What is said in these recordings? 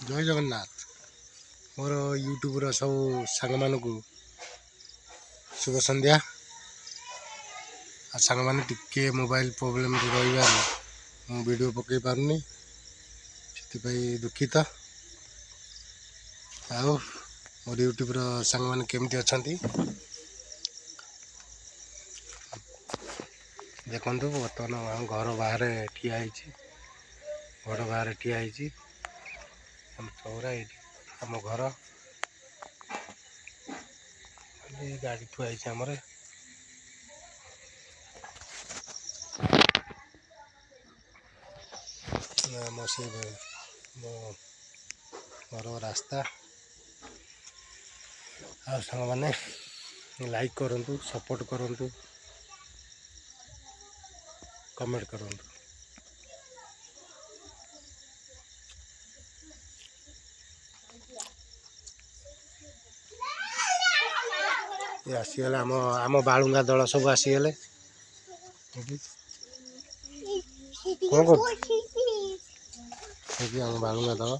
जय जगन्नाथ मोर यूट्यूब सब सांग मान को शुभ संध्या। सांग मैंने टिके मोबाइल प्रोब्लेम रही वीडियो पकई पारनी से दुखित। आओ मोर यूट्यूब सांग मैंने केमती अच्छा देखु बर्तमान घर बाहर ठिया घर बाहर ठिया चौरा ये आम घर गाड़ी थुआई आमर आम से मो घर रास्ता आ सांग मैंने लाइक करूँ सपोर्ट करूँ कमेंट करूँ। ये आसीगले आम आम बालुंगा दल सब आसीगले कौन कर आम बालुंगा दल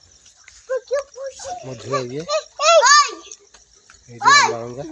मझे ये बालुंगा